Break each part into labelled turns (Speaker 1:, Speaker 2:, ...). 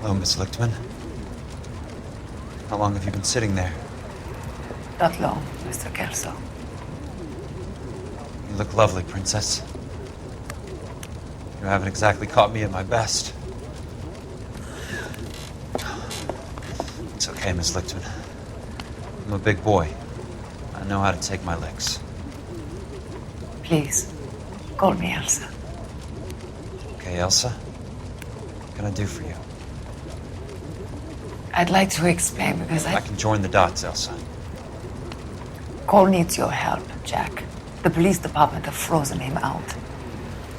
Speaker 1: Hello, Miss Lichtman. How long have you been sitting there?
Speaker 2: Not long, Mr. Kelso.
Speaker 1: You look lovely, Princess. You haven't exactly caught me at my best. It's okay, Miss Lichtman. I'm a big boy. I know how to take my licks.
Speaker 2: Please, call me Elsa.
Speaker 1: Okay, Elsa? What can I do for you?
Speaker 2: I'd like to explain because
Speaker 1: I can join the dots, Elsa.
Speaker 2: Cole needs your help, Jack. The police department have frozen him out.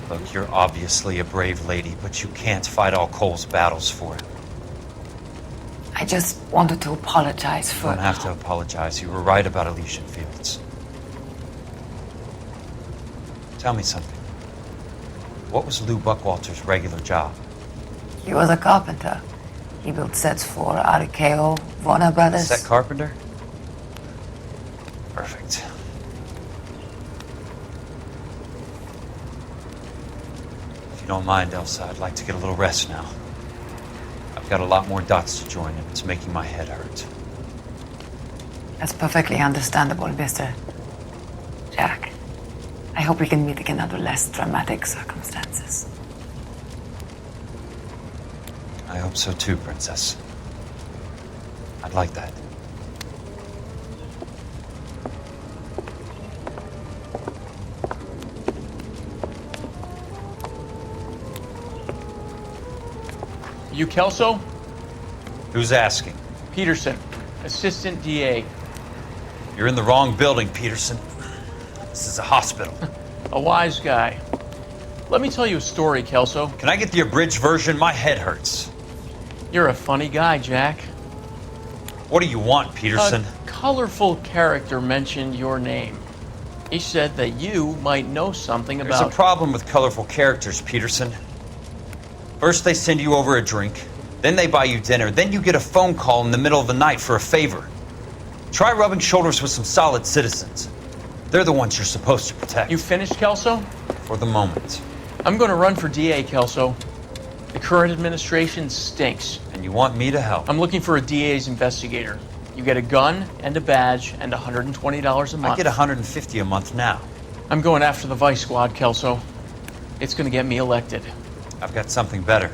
Speaker 1: Look, you're obviously a brave lady, but you can't fight all Cole's battles for him.
Speaker 2: I just wanted to apologize for...
Speaker 1: You don't have to apologize. You were right about Elysian Fields. Tell me something. What was Lou Buckwalter's regular job?
Speaker 2: He was a carpenter. He built sets for RKO, Warner Brothers.
Speaker 1: Set carpenter? Perfect. If you don't mind, Elsa, I'd like to get a little rest now. I've got a lot more dots to join, and it's making my head hurt.
Speaker 2: That's perfectly understandable, Mr. Jack. I hope we can meet again under less dramatic circumstances.
Speaker 1: I hope so too, Princess. I'd like that.
Speaker 3: You Kelso?
Speaker 1: Who's asking?
Speaker 3: Peterson, Assistant DA.
Speaker 1: You're in the wrong building, Peterson. This is a hospital.
Speaker 3: A wise guy. Let me tell you a story, Kelso.
Speaker 1: Can I get the abridged version? My head hurts.
Speaker 3: You're a funny guy, Jack.
Speaker 1: What do you want, Peterson?
Speaker 3: A colorful character mentioned your name. He said that you might know something
Speaker 1: There's
Speaker 3: about...
Speaker 1: a problem with colorful characters, Peterson. First they send you over a drink, then they buy you dinner, then you get a phone call in the middle of the night for a favor. Try rubbing shoulders with some solid citizens. They're the ones you're supposed to protect.
Speaker 3: You finished, Kelso?
Speaker 1: For the moment.
Speaker 3: I'm going to run for DA, Kelso. The current administration stinks.
Speaker 1: And you want me to help?
Speaker 3: I'm looking for a DA's investigator. You get a gun and a badge and $120 a month.
Speaker 1: I get $150 a month now.
Speaker 3: I'm going after the Vice Squad, Kelso. It's going to get me elected.
Speaker 1: I've got something better.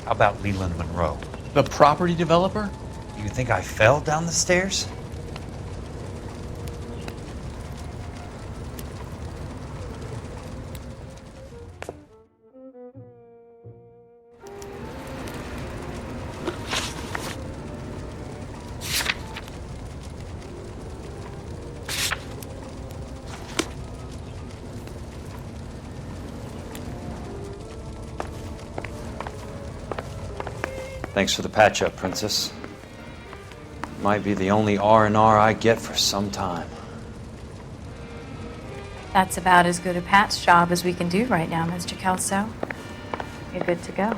Speaker 1: How about Leland Monroe?
Speaker 3: The property developer?
Speaker 1: You think I fell down the stairs? Thanks for the patch-up, Princess. Might be the only R&R I get for some time.
Speaker 4: That's about as good a patch job as we can do right now, Mr. Kelso. You're good to go.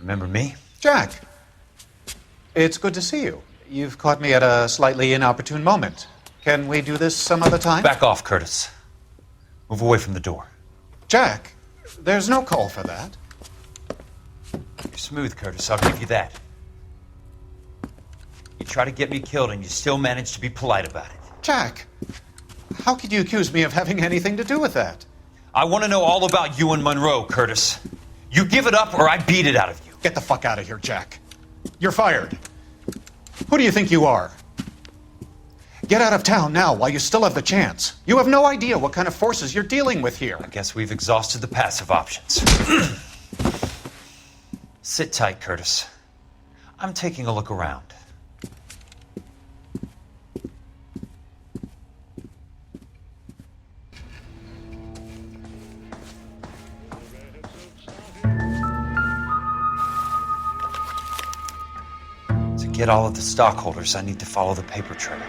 Speaker 4: Remember me?
Speaker 5: Jack, it's good to see you. You've caught me at a slightly inopportune moment. Can we do this some other time?
Speaker 1: Back off, Curtis. Move away from the door.
Speaker 5: Jack, there's no call for that.
Speaker 1: You're smooth, Curtis. I'll give you that. You try to get me killed and you still manage to be polite about it.
Speaker 5: Jack, how could you accuse me of having anything to do with that?
Speaker 1: I want to know all about you and Monroe, Curtis. You give it up or I beat it out of you.
Speaker 5: Get the fuck out of here, Jack. You're fired. Who do you think you are? Get out of town now while you still have the chance. You have no idea what kind of forces you're dealing with here.
Speaker 1: I guess we've exhausted the passive options. Sit tight, Curtis. I'm taking a look around. To get all of the stockholders, I need to follow the paper trail.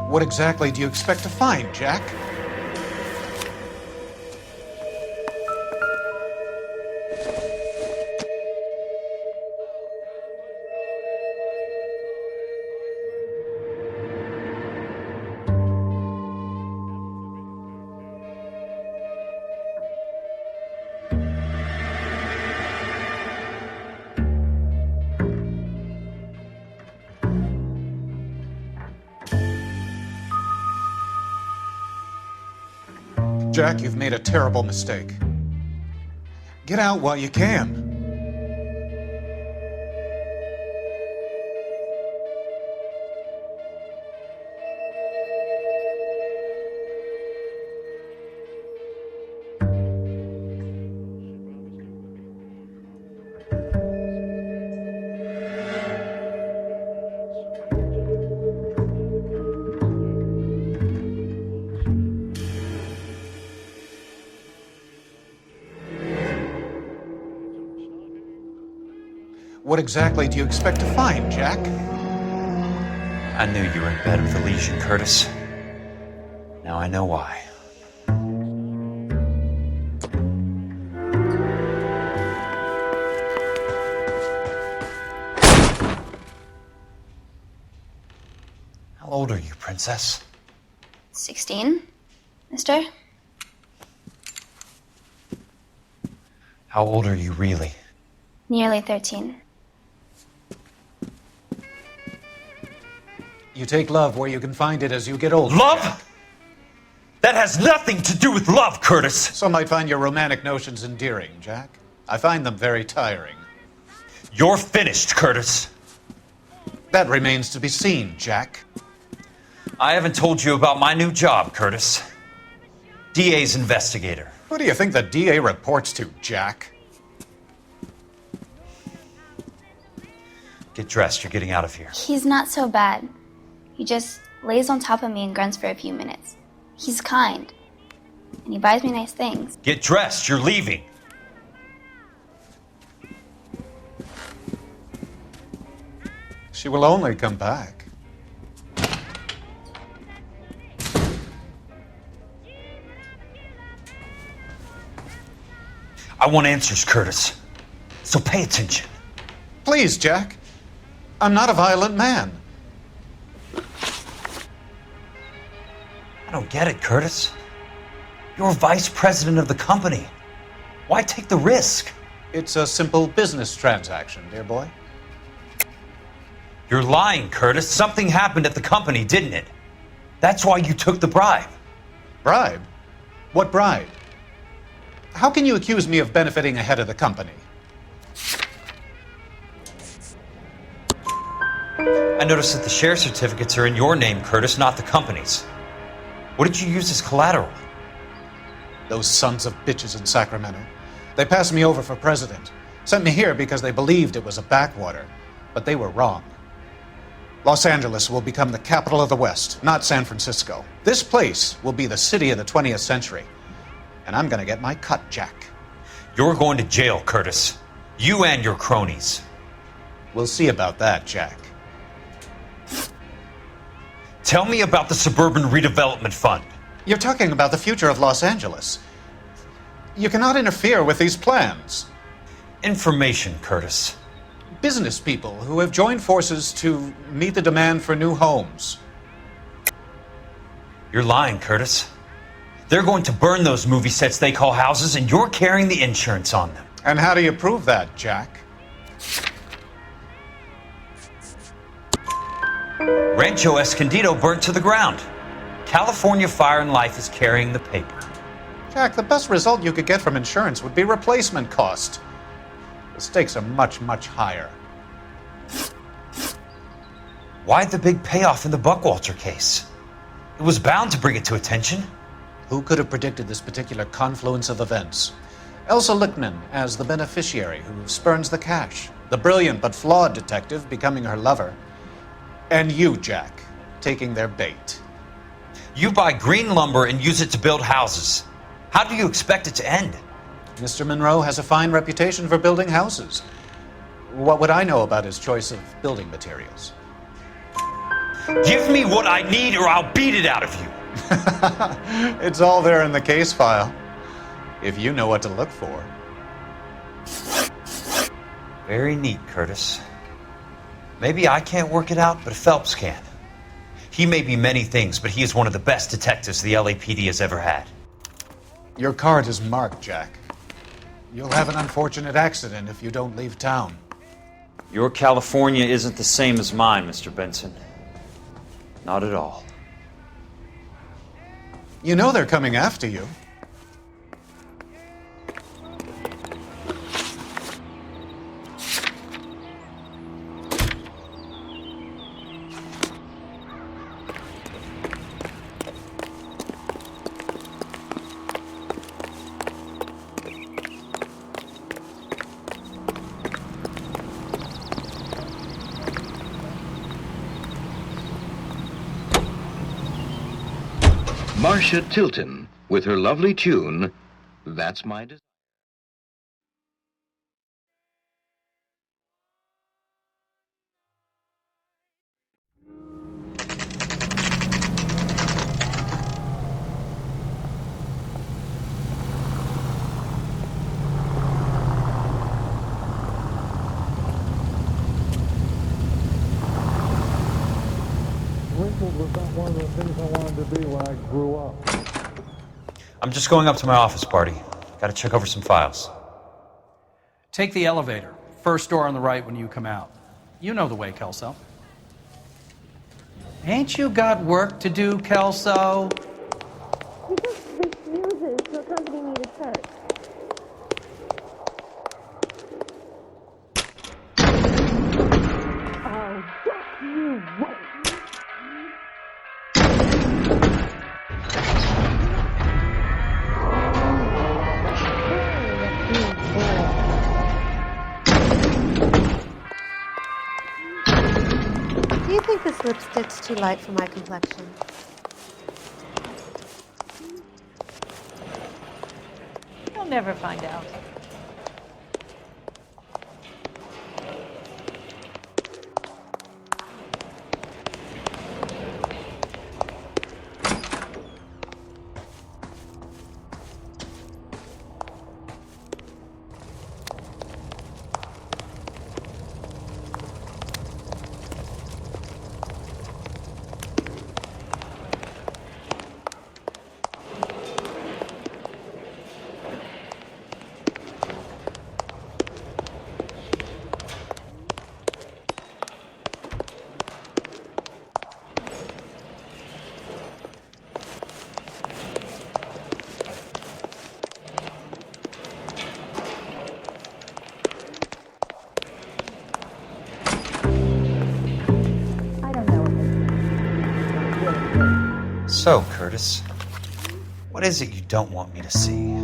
Speaker 5: What exactly do you expect to find, Jack? Jack, you've made a terrible mistake. Get out while you can. What exactly do you expect to find, Jack?
Speaker 1: I knew you were in bed with the Legion, Curtis. Now I know why. How old are you, Princess?
Speaker 6: 16, mister?
Speaker 1: How old are you really?
Speaker 6: Nearly 13.
Speaker 5: You take love where you can find it as you get older.
Speaker 1: Love?
Speaker 5: Jack.
Speaker 1: That has nothing to do with love, Curtis!
Speaker 5: Some might find your romantic notions endearing, Jack. I find them very tiring.
Speaker 1: You're finished, Curtis.
Speaker 5: That remains to be seen, Jack.
Speaker 1: I haven't told you about my new job, Curtis. DA's investigator.
Speaker 5: Who do you think the DA reports to, Jack?
Speaker 1: Get dressed, you're getting out of here.
Speaker 6: He's not so bad. He just lays on top of me and grunts for a few minutes. He's kind. And he buys me nice things.
Speaker 1: Get dressed, you're leaving.
Speaker 5: She will only come back.
Speaker 1: I want answers, Curtis. So pay attention.
Speaker 5: Please, Jack. I'm not a violent man.
Speaker 1: I don't get it, Curtis. You're vice president of the company. Why take the risk?
Speaker 5: It's a simple business transaction, dear boy.
Speaker 1: You're lying, Curtis. Something happened at the company, didn't it? That's why you took the bribe.
Speaker 5: Bribe? What bribe? How can you accuse me of benefiting ahead of the company?
Speaker 1: I noticed that the share certificates are in your name, Curtis, not the company's. What did you use as collateral?
Speaker 5: Those sons of bitches in Sacramento. They passed me over for president. Sent me here because they believed it was a backwater. But they were wrong. Los Angeles will become the capital of the West, not San Francisco. This place will be the city of the 20th century. And I'm gonna get my cut, Jack.
Speaker 1: You're going to jail, Curtis. You and your cronies.
Speaker 5: We'll see about that, Jack.
Speaker 1: Tell me about the Suburban Redevelopment Fund.
Speaker 5: You're talking about the future of Los Angeles. You cannot interfere with these plans.
Speaker 1: Information, Curtis.
Speaker 5: Business people who have joined forces to meet the demand for new homes.
Speaker 1: You're lying, Curtis. They're going to burn those movie sets they call houses, and you're carrying the insurance on them.
Speaker 5: And how do you prove that, Jack?
Speaker 1: Rancho Escondido burnt to the ground. California Fire and Life is carrying the paper.
Speaker 5: Jack, the best result you could get from insurance would be replacement cost. The stakes are much, much higher.
Speaker 1: Why the big payoff in the Buckwalter case? It was bound to bring it to attention.
Speaker 5: Who could have predicted this particular confluence of events? Elsa Lichtman as the beneficiary who spurns the cash, the brilliant but flawed detective becoming her lover, and you, Jack, taking their bait.
Speaker 1: You buy green lumber and use it to build houses. How do you expect it to end?
Speaker 5: Mr. Monroe has a fine reputation for building houses. What would I know about his choice of building materials?
Speaker 1: Give me what I need or I'll beat it out of you.
Speaker 5: It's all there in the case file, if you know what to look for.
Speaker 1: Very neat, Curtis. Maybe I can't work it out, but Phelps can. He may be many things, but he is one of the best detectives the LAPD has ever had.
Speaker 5: Your card is marked, Jack. You'll have an unfortunate accident if you don't leave town.
Speaker 1: Your California isn't the same as mine, Mr. Benson. Not at all.
Speaker 5: You know they're coming after you.
Speaker 7: Marcia Tilton, with her lovely tune, That's My Desire.
Speaker 8: Was not one of the things I wanted to be when I grew up.
Speaker 1: I'm just going up to my office party. Got to check over some files.
Speaker 9: Take the elevator. First door on the right when you come out. You know the way, Kelso. Ain't you got work to do, Kelso?
Speaker 10: He just refuses to accompany me to church. Oh, fuck you, wait.
Speaker 11: Do you think this lipstick's too light for my complexion?
Speaker 10: You'll never find out.
Speaker 1: So, Curtis, what is it you don't want me to see?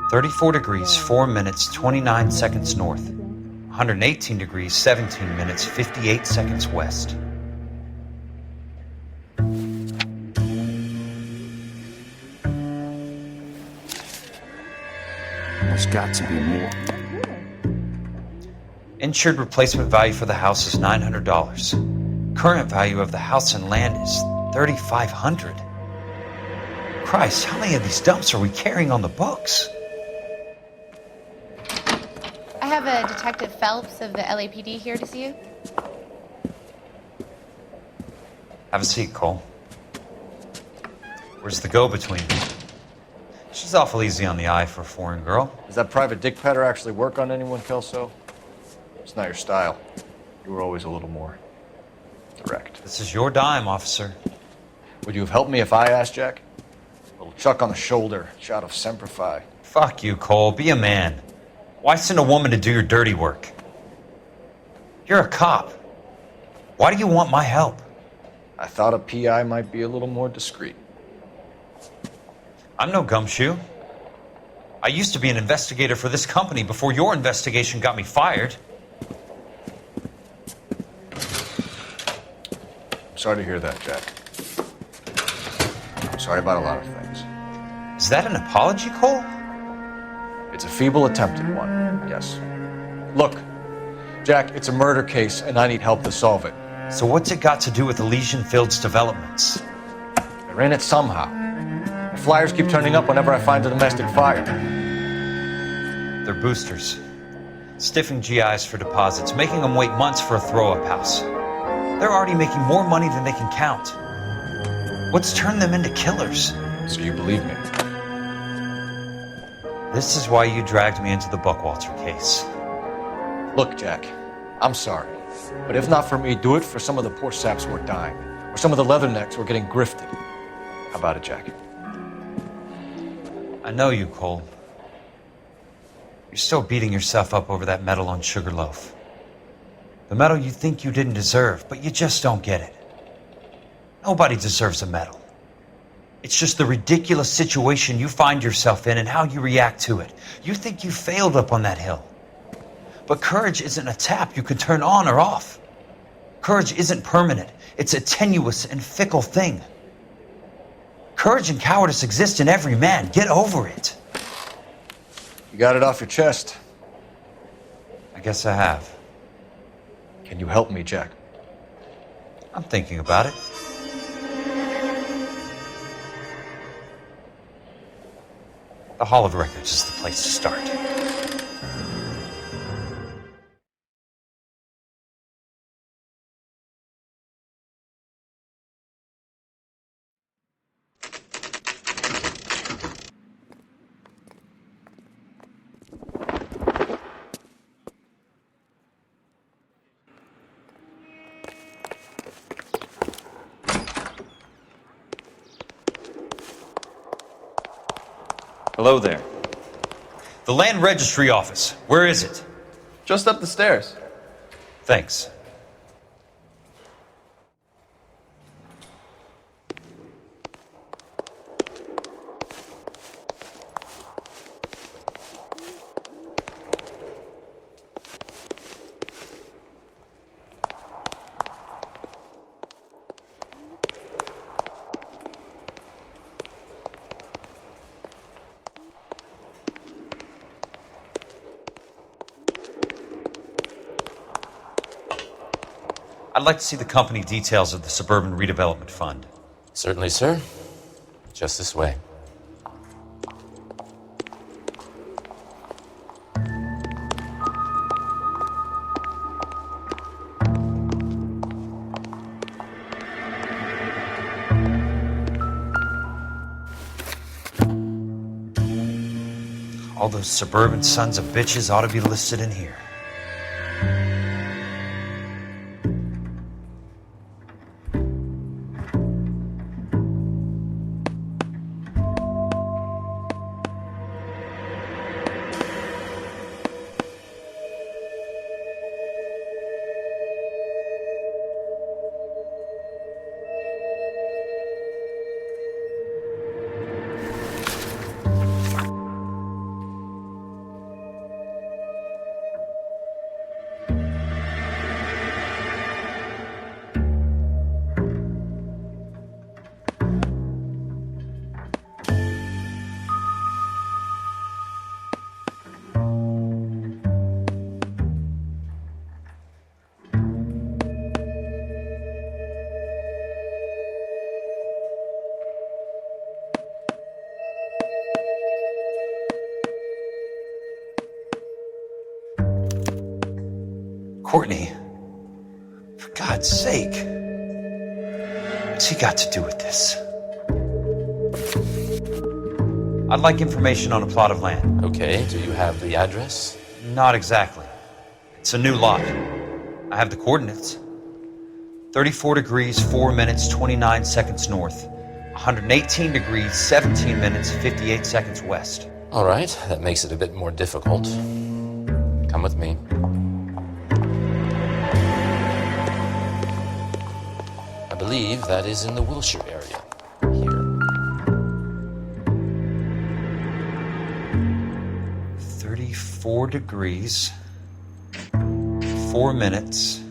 Speaker 1: (34 degrees, 4 minutes, 29 seconds north. 118 degrees, 17 minutes, 58 seconds west.
Speaker 12: There's got to be more.
Speaker 1: Insured replacement value for the house is $900. Current value of the house and land is $3,500. Christ, how many of these dumps are we carrying on the books?
Speaker 13: I have a Detective Phelps of the LAPD here to see you.
Speaker 1: Have a seat, Cole. Where's the go-between? She's awful easy on the eye for a foreign girl.
Speaker 14: Does that private dick petter actually work on anyone, Kelso? It's not your style. You were always a little more direct.
Speaker 1: This is your dime, officer.
Speaker 14: Would you have helped me if I asked, Jack? A little chuck on the shoulder, shot of Semper Fi.
Speaker 1: Fuck you, Cole. Be a man. Why send a woman to do your dirty work? You're a cop. Why do you want my help?
Speaker 14: I thought a PI might be a little more discreet.
Speaker 1: I'm no gumshoe. I used to be an investigator for this company before your investigation got me fired.
Speaker 14: Sorry to hear that, Jack. I'm sorry about a lot of things.
Speaker 1: Is that an apology, Cole?
Speaker 14: It's a feeble attempt at one, yes. Look, Jack, it's a murder case and I need help to solve it.
Speaker 1: So what's it got to do with Elysian Fields developments?
Speaker 14: They're in it somehow. The flyers keep turning up whenever I find a domestic fire.
Speaker 1: They're boosters. Stiffing GIs for deposits, making them wait months for a throw-up house. They're already making more money than they can count. What's turned them into killers?
Speaker 14: So you believe me?
Speaker 1: This is why you dragged me into the Buckwalter case.
Speaker 14: Look, Jack, I'm sorry. But if not for me, do it for some of the poor saps who are dying. Or some of the leathernecks who are getting grifted. How about it, Jack?
Speaker 1: I know you, Cole. You're still beating yourself up over that medal on Sugarloaf. The medal you think you didn't deserve, but you just don't get it. Nobody deserves a medal. It's just the ridiculous situation you find yourself in and how you react to it. You think you failed up on that hill. But courage isn't a tap you can turn on or off. Courage isn't permanent. It's a tenuous and fickle thing. Courage and cowardice exist in every man. Get over it.
Speaker 14: You got it off your chest.
Speaker 1: I guess I have.
Speaker 14: Can you help me, Jack?
Speaker 1: I'm thinking about it. The Hall of Records is the place to start. Hello there. The Land Registry Office. Where is it?
Speaker 15: Just up the stairs.
Speaker 1: Thanks. I'd like to see the company details of the Suburban Redevelopment Fund.
Speaker 16: Certainly, sir. Just this way.
Speaker 1: All those suburban sons of bitches ought to be listed in here. Courtney, for God's sake, what's he got to do with this? I'd like information on a plot of land.
Speaker 16: Okay, do you have the address?
Speaker 1: Not exactly. It's a new lot. I have the coordinates. 34 degrees, 4 minutes, 29 seconds north. 118 degrees, 17 minutes, 58 seconds west.
Speaker 16: All right, that makes it a bit more difficult. Come with me. I believe that is in the Wilshire area. Here.
Speaker 1: 34 degrees, 4 minutes,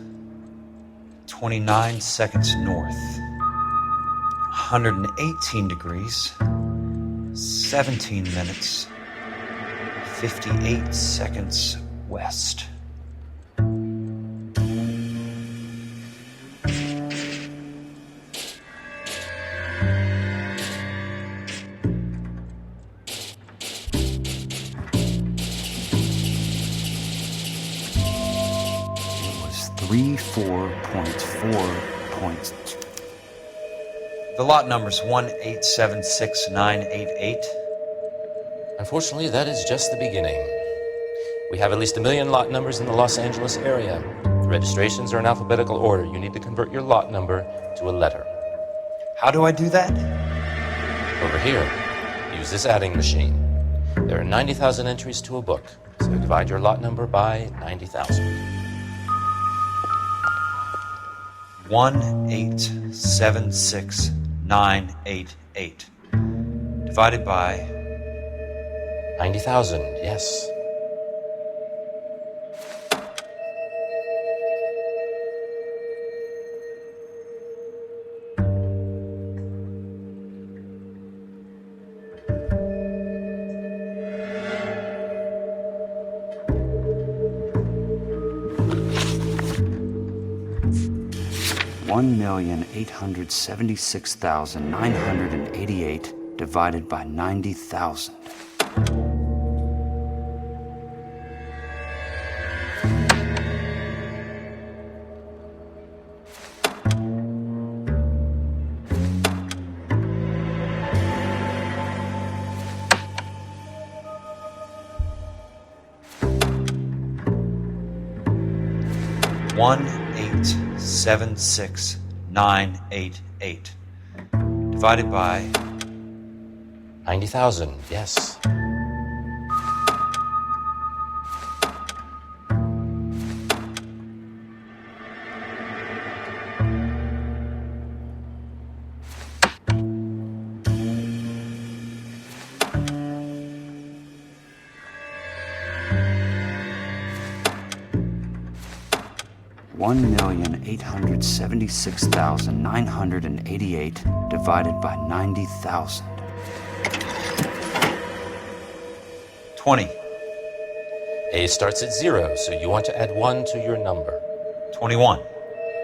Speaker 1: 29 seconds north. 118 degrees, 17 minutes, 58 seconds west.
Speaker 12: It was 34.4.
Speaker 1: The lot number's 1876988.
Speaker 16: Unfortunately, that is just the beginning. We have at least 1 million lot numbers in the Los Angeles area. Registrations are in alphabetical order. You need to convert your lot number to a letter.
Speaker 1: How do I do that?
Speaker 16: Over here, use this adding machine. There are 90,000 entries to a book, so divide your lot number by 90,000.
Speaker 1: 1876988 divided by
Speaker 16: 90,000, yes.
Speaker 12: $1,876,988 divided by 90,000.
Speaker 1: One 76988 divided by
Speaker 16: 90,000, yes.
Speaker 12: $1,876,988 divided by 90,000.
Speaker 1: 20.
Speaker 16: A starts at 0, so you want to add 1 to your number.
Speaker 1: 21.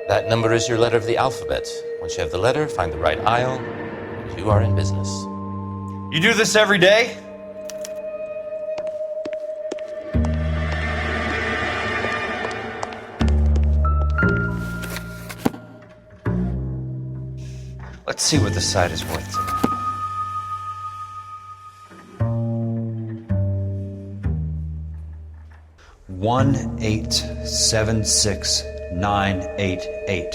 Speaker 16: That number is your letter of the alphabet. Once you have the letter, find the right aisle, and you are in business.
Speaker 1: You do this every day? Let's see what the site is worth today. $1,876,988.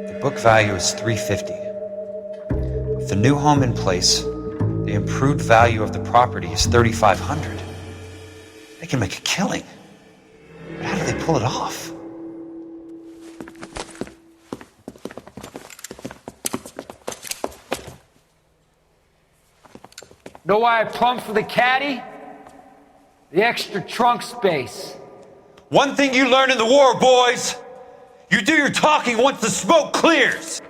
Speaker 1: The book value is $350. With the new home in place, the improved value of the property is $3,500. They can make a killing. But how do they pull it off?
Speaker 17: Know why I plumbed for the caddy? The extra trunk space.
Speaker 1: One thing you learned in the war, boys. You do your talking once the smoke clears.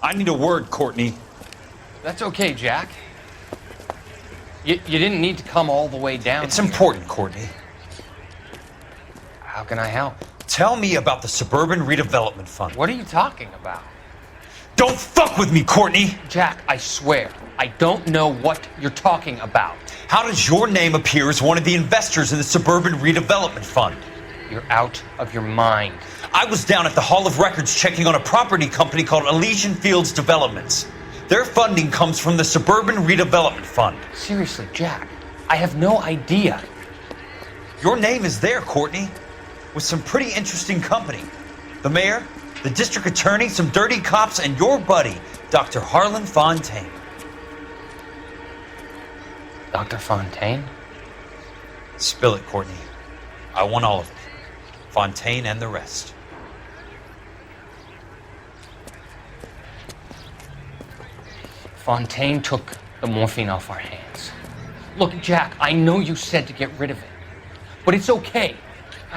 Speaker 1: I need a word, Courtney.
Speaker 3: That's okay, Jack. You didn't need to come all the way down.
Speaker 1: It's important, Courtney.
Speaker 3: How can I help?
Speaker 1: Tell me about the Suburban Redevelopment Fund.
Speaker 3: What are you talking about?
Speaker 1: Don't fuck with me, Courtney!
Speaker 3: Jack, I swear, I don't know what you're talking about.
Speaker 1: How does your name appear as one of the investors in the Suburban Redevelopment Fund?
Speaker 3: You're out of your mind.
Speaker 1: I was down at the Hall of Records checking on a property company called Elysian Fields Developments. Their funding comes from the Suburban Redevelopment Fund.
Speaker 3: Seriously, Jack, I have no idea.
Speaker 1: Your name is there, Courtney, with some pretty interesting company. The mayor, the district attorney, some dirty cops, and your buddy, Dr. Harlan Fontaine.
Speaker 3: Dr. Fontaine?
Speaker 1: Spill it, Courtney. I want all of it. Fontaine and the rest.
Speaker 3: Fontaine took the morphine off our hands. Look, Jack, I know you said to get rid of it, but it's okay.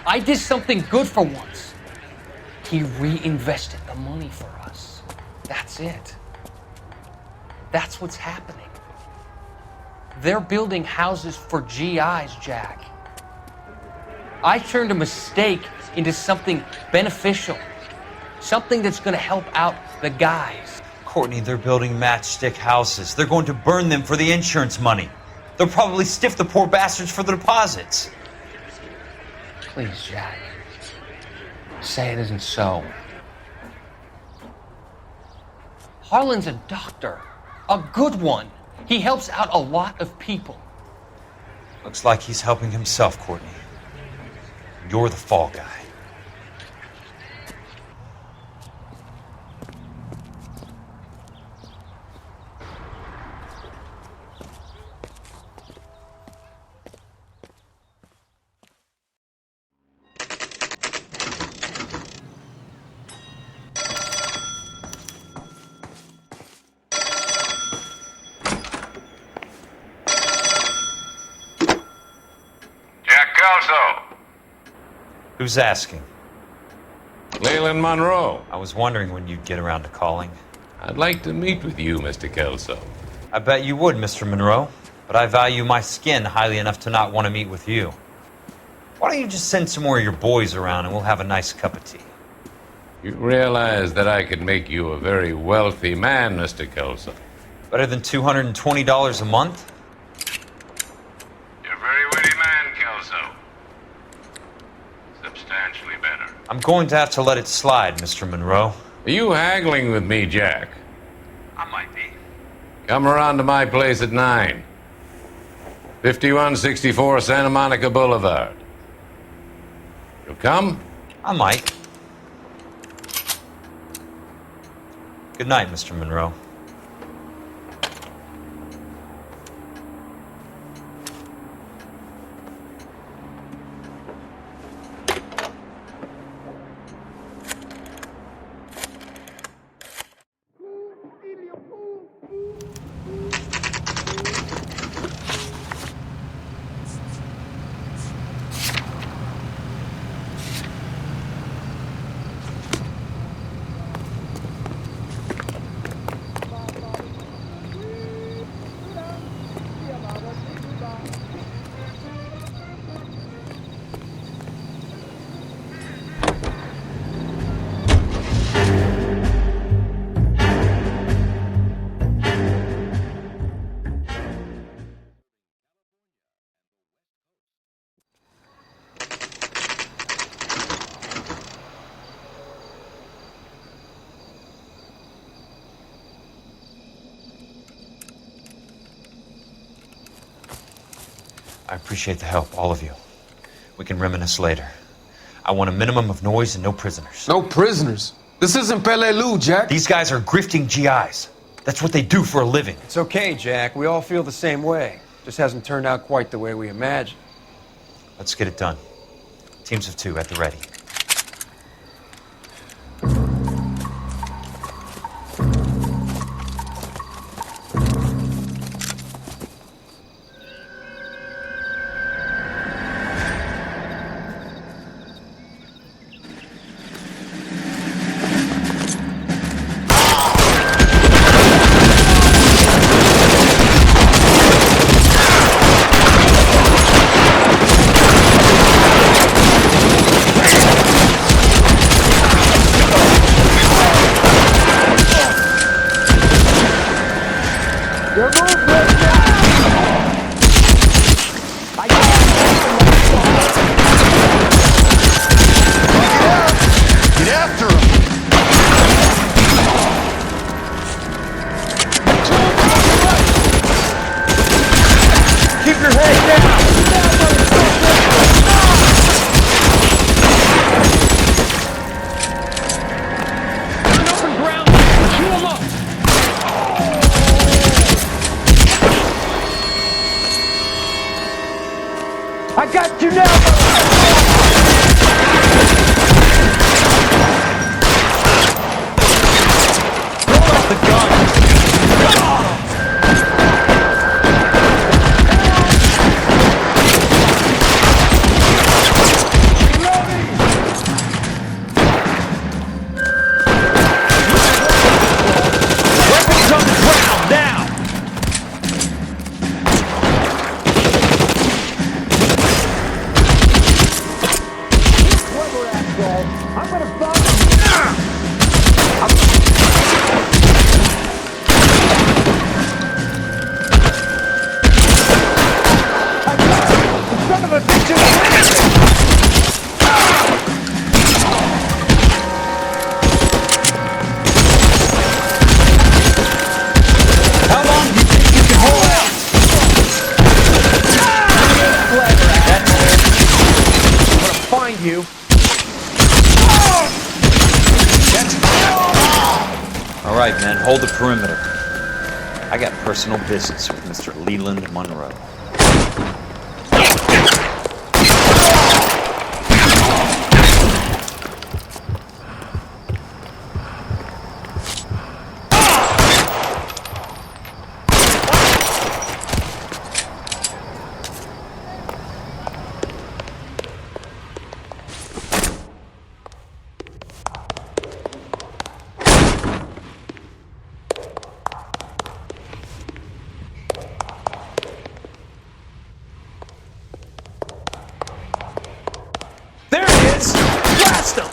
Speaker 3: I did something good for once. He reinvested the money for us. That's it. That's what's happening. They're building houses for GIs, Jack. I turned a mistake into something beneficial. Something that's going to help out the guys.
Speaker 1: Courtney, they're building matchstick houses. They're going to burn them for the insurance money. They'll probably stiff the poor bastards for the deposits.
Speaker 3: Please, Jack. Say it isn't so. Harlan's a doctor. A good one. He helps out a lot of people.
Speaker 1: Looks like he's helping himself, Courtney. You're the fall guy. Who's asking?
Speaker 18: Leland Monroe.
Speaker 1: I was wondering when you'd get around to calling.
Speaker 18: I'd like to meet with you, Mr. Kelso.
Speaker 1: I bet you would, Mr. Monroe, but I value my skin highly enough to not want to meet with you. Why don't you just send some more of your boys around and we'll have a nice cup of tea?
Speaker 18: You realize that I could make you a very wealthy man, Mr. Kelso.
Speaker 1: Better than $220 a month?
Speaker 18: You're a very witty man, Kelso. Substantially better.
Speaker 1: I'm going to have to let it slide, Mr. Monroe.
Speaker 18: Are you haggling with me, Jack?
Speaker 1: I might be.
Speaker 18: Come around to my place at 9. 5164 Santa Monica Boulevard. You'll come?
Speaker 1: I might. Good night, Mr. Monroe. I appreciate the help, all of you. We can reminisce later. I want a minimum of noise and no prisoners.
Speaker 19: No prisoners? This isn't Peleliu, Jack.
Speaker 1: These guys are grifting GIs. That's what they do for a living.
Speaker 20: It's okay, Jack. We all feel the same way. Just hasn't turned out quite the way we imagined.
Speaker 1: Let's get it done. Teams of 2 at the ready.
Speaker 17: I got you now!
Speaker 20: You.
Speaker 1: All right, men, hold the perimeter. I got personal business with Mr. Leland Monroe.
Speaker 17: Blast him!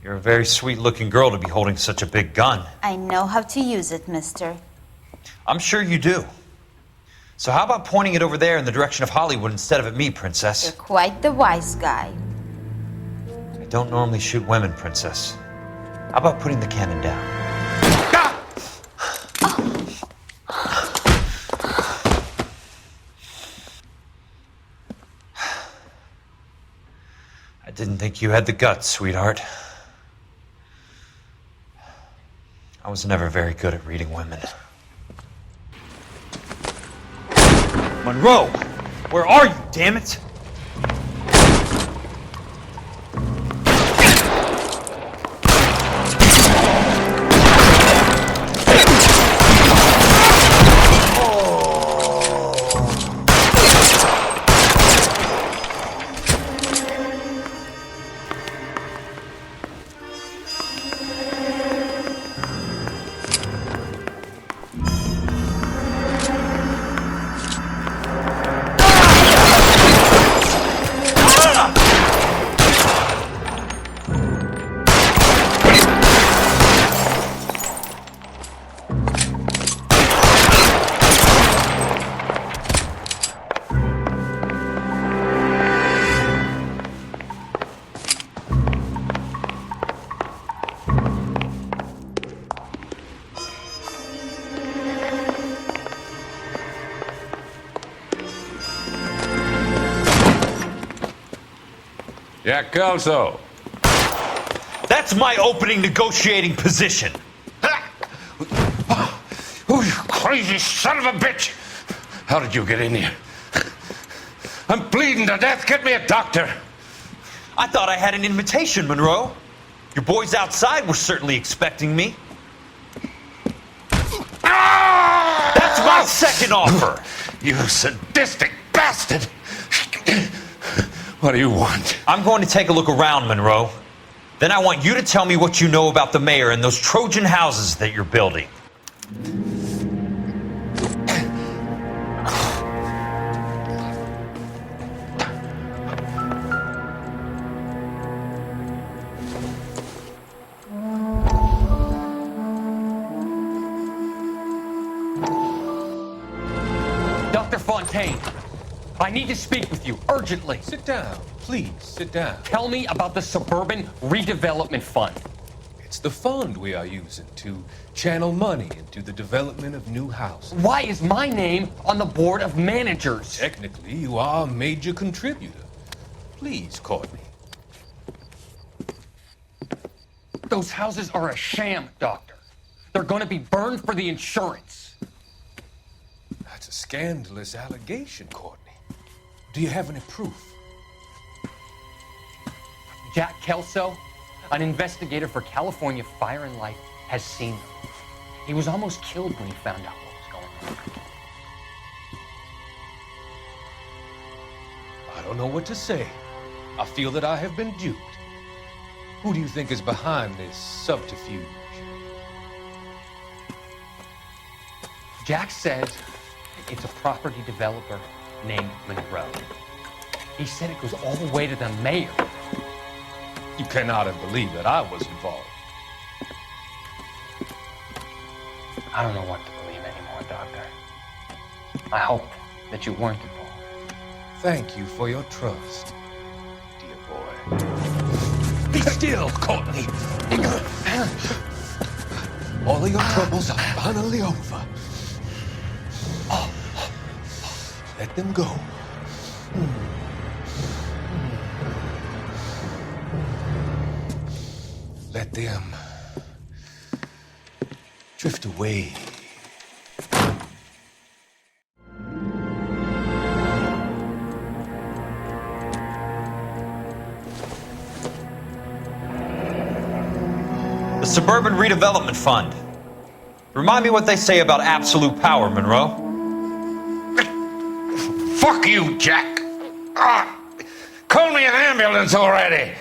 Speaker 1: You're a very sweet-looking girl to be holding such a big gun.
Speaker 21: I know how to use it, mister.
Speaker 1: I'm sure you do. So how about pointing it over there in the direction of Hollywood instead of at me, Princess?
Speaker 21: You're quite the wise guy.
Speaker 1: I don't normally shoot women, Princess. How about putting the cannon down? I didn't think you had the guts, sweetheart. I was never very good at reading women. Monroe! Where are you, damn it?
Speaker 18: Jack Kelso.
Speaker 1: That's my opening negotiating position.
Speaker 18: Oh, you crazy son of a bitch! How did you get in here? I'm bleeding to death. Get me a doctor.
Speaker 1: I thought I had an invitation, Monroe. Your boys outside were certainly expecting me. That's my second offer.
Speaker 18: You sadistic bastard! What do you want?
Speaker 1: I'm going to take a look around, Monroe. Then I want you to tell me what you know about the mayor and those Trojan houses that you're building.
Speaker 3: Dr. Fontaine, I need to speak with you urgently.
Speaker 14: Sit down. Please, sit down.
Speaker 3: Tell me about the Suburban Redevelopment Fund.
Speaker 14: It's the fund we are using to channel money into the development of new houses.
Speaker 3: Why is my name on the board of managers?
Speaker 14: Technically, you are a major contributor. Please, Courtney.
Speaker 3: Those houses are a sham, Doctor. They're going to be burned for the insurance.
Speaker 14: That's a scandalous allegation, Courtney. Do you have any proof?
Speaker 3: Jack Kelso, an investigator for California Fire and Life, has seen them. He was almost killed when he found out what was going on.
Speaker 14: I don't know what to say. I feel that I have been duped. Who do you think is behind this subterfuge?
Speaker 3: Jack says it's a property developer named Monroe. He said it goes all the way to the mayor.
Speaker 14: You cannot believe that I was involved.
Speaker 3: I don't know what to believe anymore, Doctor. I hope that you weren't involved.
Speaker 14: Thank you for your trust, dear boy. Be still, Courtney. All of your troubles are finally over. Let them go. Let them drift away.
Speaker 1: The Suburban Redevelopment Fund. Remind me what they say about absolute power, Monroe.
Speaker 18: Fuck you, Jack! Call me an ambulance already!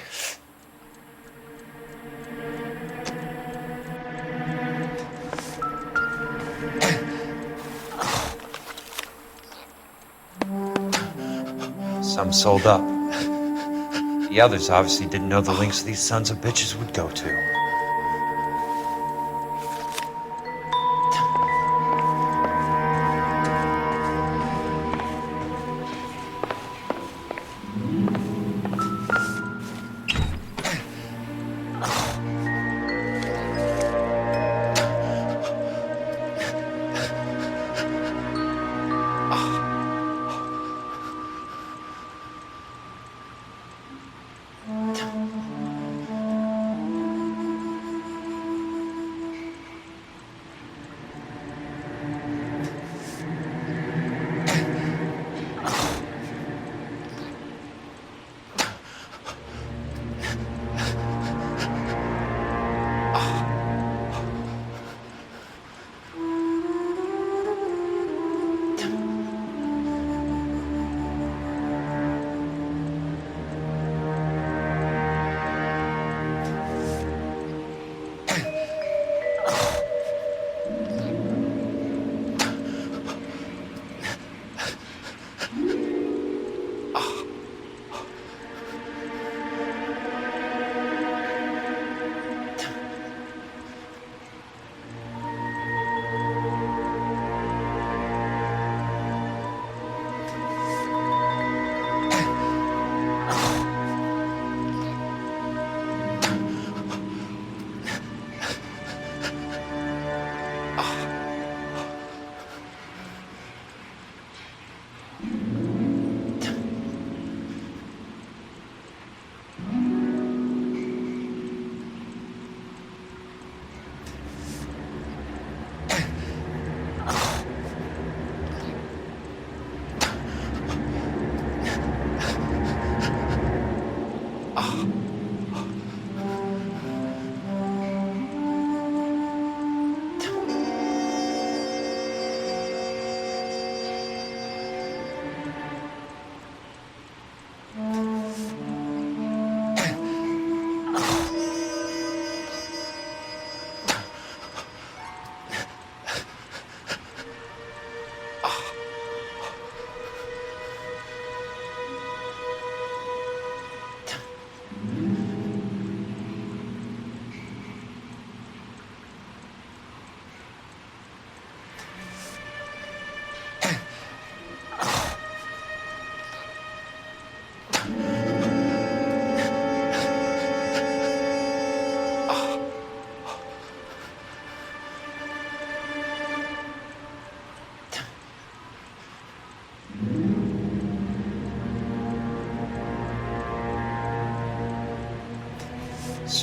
Speaker 1: Some sold up. The others obviously didn't know the lengths these sons of bitches would go to.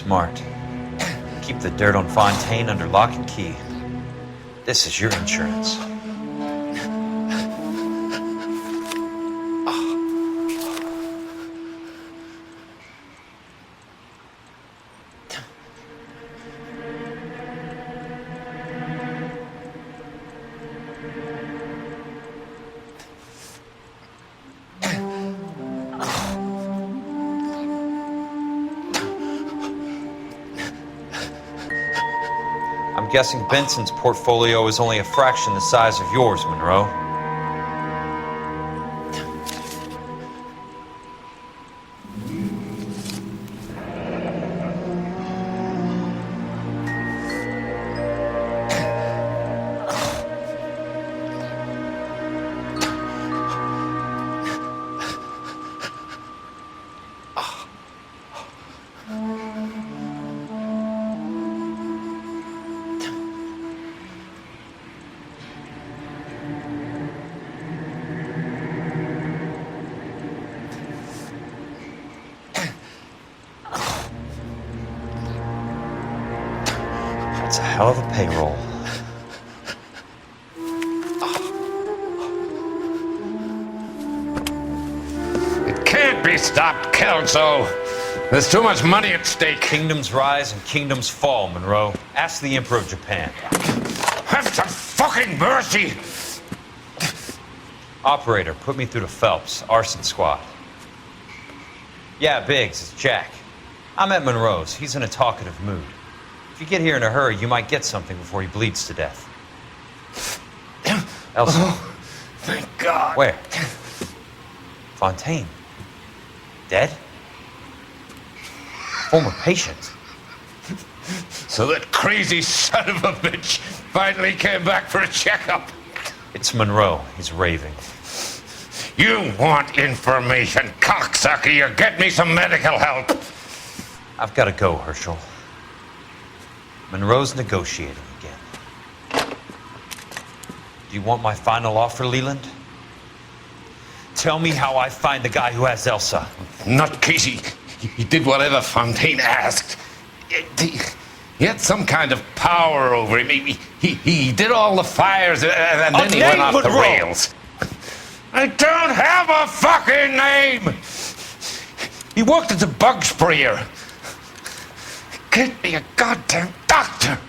Speaker 1: Smart. Keep the dirt on Fontaine under lock and key. This is your insurance. I'm guessing Benson's portfolio is only a fraction the size of yours, Monroe. That's a hell of a payroll.
Speaker 18: It can't be stopped, Kelso. There's too much money at stake.
Speaker 1: Kingdoms rise and kingdoms fall, Monroe. Ask the Emperor of Japan.
Speaker 18: Have some fucking mercy!
Speaker 1: Operator, put me through to Phelps, arson squad. Yeah, Biggs, it's Jack. I'm at Monroe's. He's in a talkative mood. If you get here in a hurry, you might get something before he bleeds to death. Elsa.
Speaker 18: Oh, thank God.
Speaker 1: Where? Fontaine. Dead? Former patient.
Speaker 18: So that crazy son of a bitch finally came back for a checkup.
Speaker 1: It's Monroe. He's raving.
Speaker 18: You want information, cocksucker. You get me some medical help.
Speaker 1: I've got to go, Herschel. Monroe's negotiating again. Do you want my final offer, Leland? Tell me how I find the guy who has Elsa.
Speaker 18: Not Casey. He did whatever Fontaine asked. He had some kind of power over him. He did all the fires and then he went off the rails. I don't have a fucking name! He worked as a bug sprayer. Get me a goddamn doctor!